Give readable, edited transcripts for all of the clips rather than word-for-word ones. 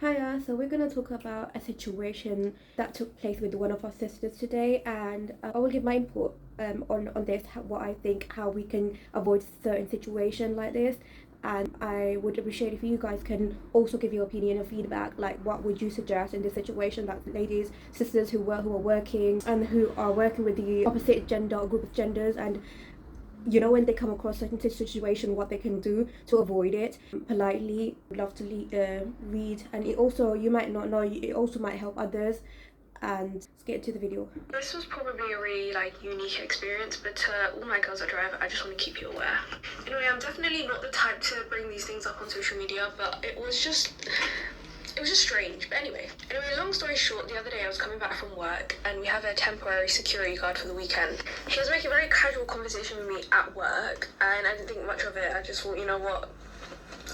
Hiya, so we're going to talk about a situation that took place with one of our sisters today, and I will give my input on this, what I think, how we can avoid certain situation like this. And I would appreciate if you guys can also give your opinion and feedback, like what would you suggest in this situation, that ladies, sisters who are working and who are working with the opposite gender or group of genders, and when they come across certain situation, what they can do to avoid it politely. Love to read, and it also, you might not know, it also might help others. And let's get into the video. This was probably a really unique experience, but to all my girls that drive, I just want to keep you aware. Anyway, I'm definitely not the type to bring these things up on social media, but it was just strange. But anyway, long story short, the other day I was coming back from work and we have a temporary security guard for the weekend. He was making a very casual conversation with me at work and I didn't think much of it. I just thought, you know what,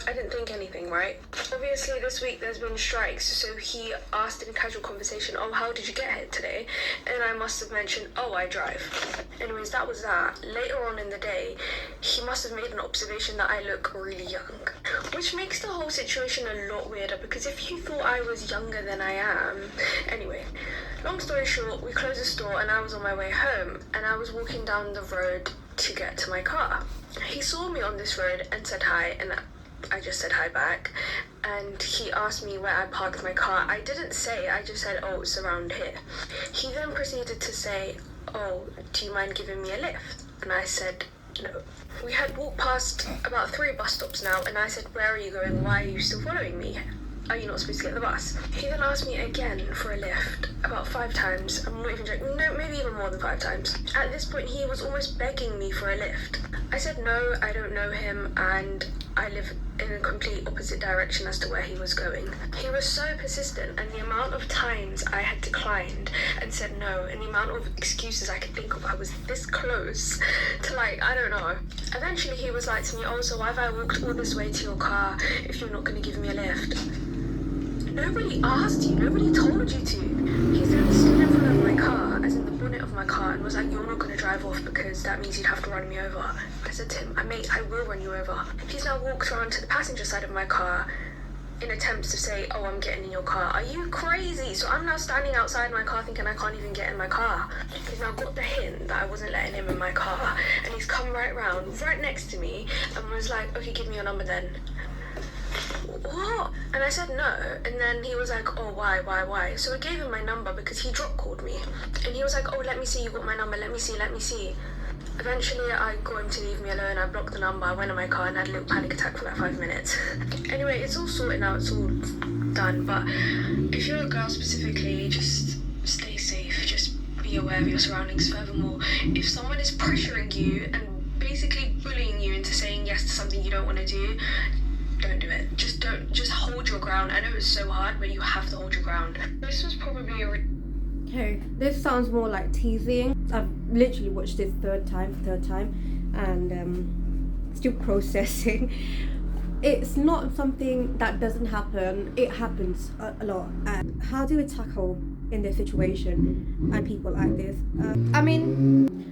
I didn't think anything, right? Obviously this week there's been strikes, so he asked in casual conversation, oh, how did you get here today? And I must have mentioned, oh, I drive. Anyways, that was that. Later on in the day, he must have made an observation that I look really young, which makes the whole situation a lot weirder, because if you thought I was younger than I am... Anyway, long story short, we closed the store and I was on my way home and I was walking down the road to get to my car. He saw me on this road and said hi, and I just said hi back, and he asked me where I parked my car. I didn't say, I just said, oh, it's around here. He then proceeded to say, oh, do you mind giving me a lift? And I said, no. We had walked past about 3 bus stops now, and I said, where are you going? Why are you still following me? Are you not supposed to get the bus? He then asked me again for a lift, about 5 times. I'm not even joking, no, maybe even more than 5 times. At this point, he was almost begging me for a lift. I said, no, I don't know him, and I live in a complete opposite direction as to where he was going. He was so persistent, and the amount of times I had declined and said no, and the amount of excuses I could think of, I was this close to I don't know. Eventually he was like to me, oh, so why have I walked all this way to your car if you're not going to give me a lift? Nobody asked you, nobody told you to. He then stood in front of my car, as in the bonnet of my car, and was like, you're not going to drive off because that means you'd have to run me over. I said to him, mate, I will run you over. He's now walked around to the passenger side of my car in attempts to say, oh, I'm getting in your car. Are you crazy? So I'm now standing outside my car thinking I can't even get in my car. He's now got the hint that I wasn't letting him in my car, and he's come right round, right next to me, and was like, okay, give me your number then. What? And I said no, and then he was like, oh, why? So I gave him my number because he drop called me, and he was like, oh, let me see, you got my number, let me see. Eventually I got him to leave me alone. I blocked the number, I went in my car and had a little panic attack for 5 minutes. Anyway, it's all sorted now, it's all done, but if you're a girl specifically, just stay safe, just be aware of your surroundings. Furthermore, if someone is pressuring you and basically bullying you into saying yes to something you don't want to do, don't do it. Just hold your ground. I know it's so hard, but you have to hold your ground. This was probably Okay, this sounds more like teasing. I've literally watched this third time, and still processing. It's not something that doesn't happen. It happens a lot. And how do we tackle in this situation and people like this?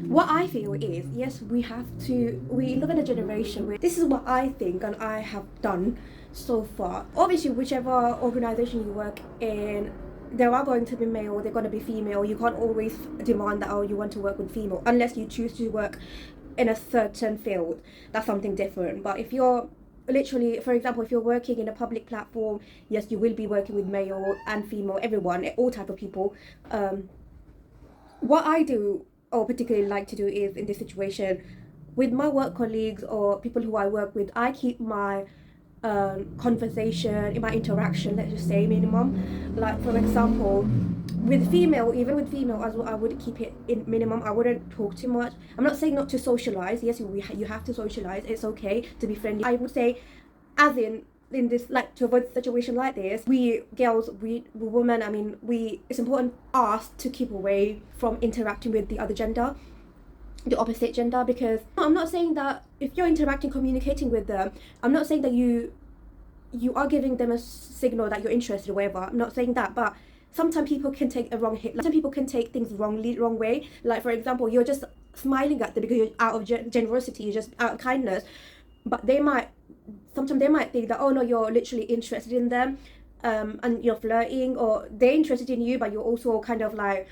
What I feel is, yes, we live in a generation where this is what I think and I have done so far. Obviously, whichever organization you work in, there are going to be male, they're going to be female. You can't always demand that, oh, you want to work with female, unless you choose to work in a certain field. That's something different. But if you're literally, for example, if you're working in a public platform, yes, you will be working with male and female, everyone, all type of people. What I do, or particularly like to do, is in this situation with my work colleagues or people who I work with, I keep my conversation, in my interaction, let's just say, minimum. Like, for example, with female, even with female as well, I would keep it in minimum. I wouldn't talk too much. I'm not saying not to socialize. Yes, you have to socialize. It's okay to be friendly. I would say, as in this, to avoid a situation like this, we girls, we women, it's important us to keep away from interacting with the other gender, the opposite gender, because I'm not saying that if you're interacting, communicating with them, I'm not saying that you are giving them a signal that you're interested or whatever. I'm not saying that, but sometimes people can take a wrong hit. Some people can take things wrong way. Like, for example, you're just smiling at them because you're out of generosity, you're just out of kindness, but sometimes they might think that, oh no, you're literally interested in them. and you're flirting, or they're interested in you but you're also kind of like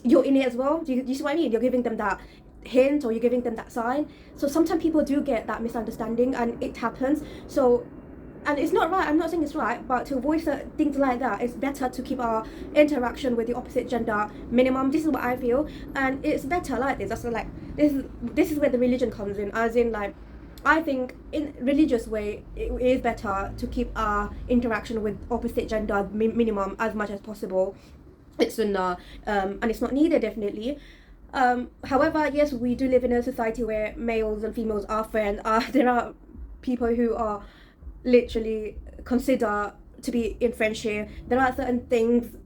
you're in it as well. Do you see what I mean? You're giving them that hint or you're giving them that sign. So sometimes people do get that misunderstanding and it happens. So, and it's not right, I'm not saying it's right, but to avoid things like that, it's better to keep our interaction with the opposite gender minimum. This is what I feel, and it's better like this. That's like this is where the religion comes in, as in like I think in religious way it is better to keep our interaction with opposite gender minimum as much as possible. It's sunnah, and it's not needed definitely. However, yes, we do live in a society where males and females are friends. There are people who are literally consider to be in friendship. There are certain things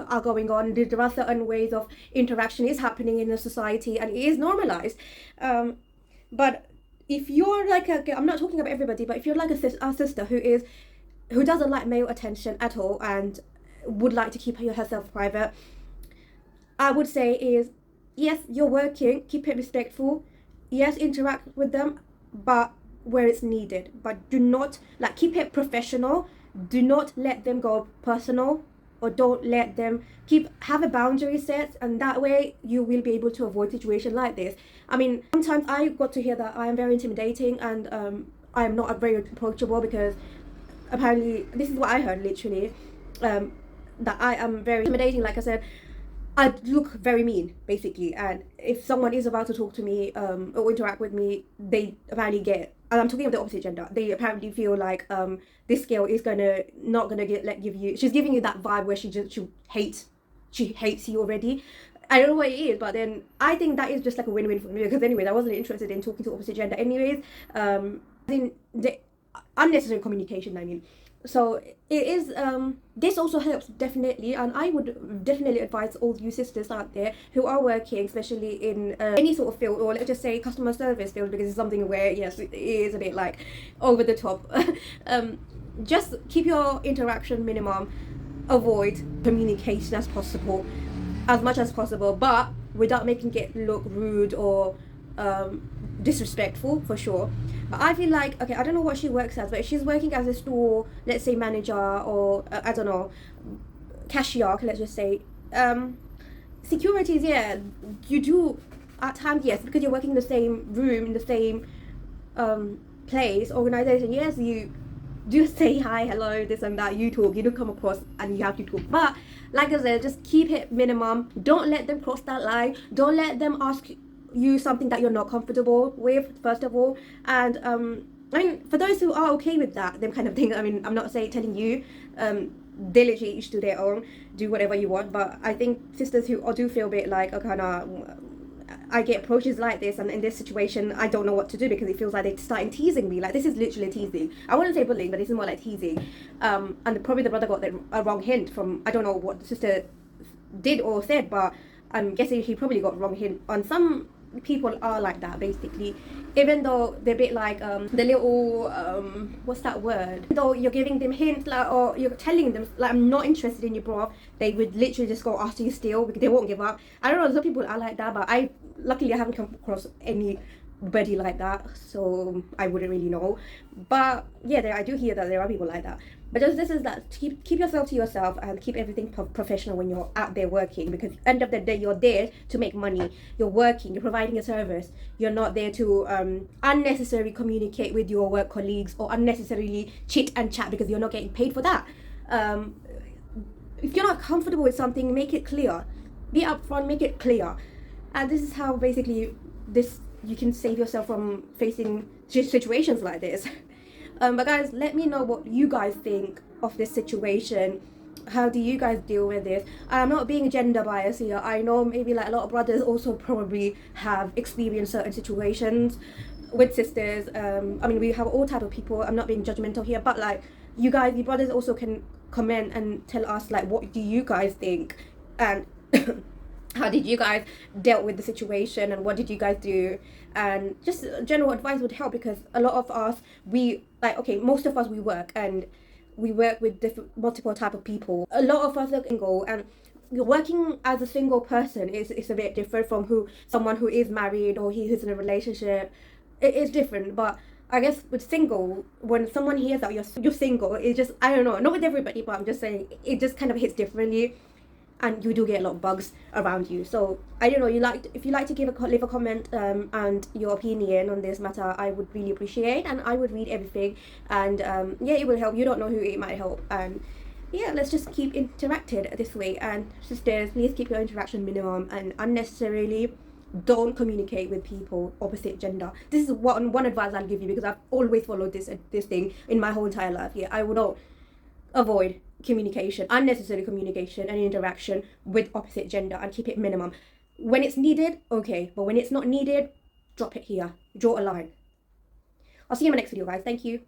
are going on. There are certain ways of interaction is happening in the society and it is normalized. But if you're like I'm not talking about everybody, but if you're like a sister who doesn't like male attention at all and would like to keep herself private, I would say is, yes, you're working, keep it respectful. Yes, interact with them, but where it's needed. But do not, like, keep it professional. Do not let them go personal, or don't let them have a boundary set, and that way you will be able to avoid situations like this. I mean, sometimes I got to hear that I am very intimidating and I am not very approachable, because apparently this is what I heard literally, that I am very intimidating. Like I said, I look very mean basically, and if someone is about to talk to me or interact with me, they apparently get, and I'm talking of the opposite gender, they apparently feel like this girl is not gonna give you, she's giving you that vibe where she hates you already. I don't know what it is, but then I think that is just like a win-win for me, because anyways I wasn't interested in talking to opposite gender anyways. The unnecessary communication, I mean. So it is, this also helps definitely, and I would definitely advise all you sisters out there who are working, especially in any sort of field, or let's just say customer service field, because it's something where, yes, it is a bit like over the top. Just keep your interaction minimum, avoid communication as much as possible, but without making it look rude or disrespectful, for sure. But I feel like, okay, I don't know what she works as, but if she's working as a store, let's say manager, or I don't know, cashier, let's just say, securities, yeah, you do at times, yes, because you're working in the same room, in the same place, organization, yes, you do say hi, hello, this and that, you talk, you do come across and you have to talk. But like I said, just keep it minimum. Don't let them cross that line. Don't let them ask you something that you're not comfortable with, first of all. And I mean, for those who are okay with that, them kind of thing, I mean, I'm not telling you, they literally each to their own, do whatever you want. But I think sisters who do feel a bit like, okay, I get approaches like this, and in this situation I don't know what to do, because it feels like they're starting teasing me. Like, this is literally teasing. I wouldn't say bullying, but this is more like teasing. And probably the brother got a wrong hint from, I don't know what the sister did or said, but I'm guessing he probably got a wrong hint. On some people are like that basically, even though they're a bit like the little what's that word, though you're giving them hints, like, or you're telling them like, I'm not interested in you, bro, they would literally just go after you still, because they won't give up. I don't know, some people are like that, but luckily I haven't come across anybody like that, so I wouldn't really know. But yeah, I do hear that there are people like that. But just, this is that, keep yourself to yourself and keep everything professional when you're out there working, because end of the day you're there to make money. You're working, you're providing a service. You're not there to unnecessarily communicate with your work colleagues or unnecessarily chit and chat, because you're not getting paid for that. If you're not comfortable with something, make it clear. Be upfront, make it clear. And this is how basically you can save yourself from facing situations like this. But guys, let me know what you guys think of this situation. How do you guys deal with this? I'm not being gender biased here. I know maybe like a lot of brothers also probably have experienced certain situations with sisters. I mean, we have all type of people. I'm not being judgmental here, but like, you brothers also can comment and tell us like, what do you guys think, and how did you guys dealt with the situation, and what did you guys do? And just general advice would help, because a lot of us, most of us, we work, and we work with multiple type of people. A lot of us are single, and working as a single person is a bit different from someone who is married or who's in a relationship. It is different, but I guess with single, when someone hears that you're single, it just, I don't know, not with everybody, but I'm just saying it just kind of hits differently, and you do get a lot of bugs around you. So I don't know. If you like to leave a comment and your opinion on this matter, I would really appreciate, and I would read everything, and yeah, it will help. You don't know who it might help, and yeah, let's just keep interacted this way. And sisters, please keep your interaction minimum, and unnecessarily don't communicate with people opposite gender. This is one advice I'll give you, because I've always followed this thing in my whole entire life. Yeah, I would not avoid communication, unnecessary communication and interaction with opposite gender, and keep it minimum. When it's needed, okay, but when it's not needed, drop it here. Draw a line. I'll see you in my next video, guys. Thank you.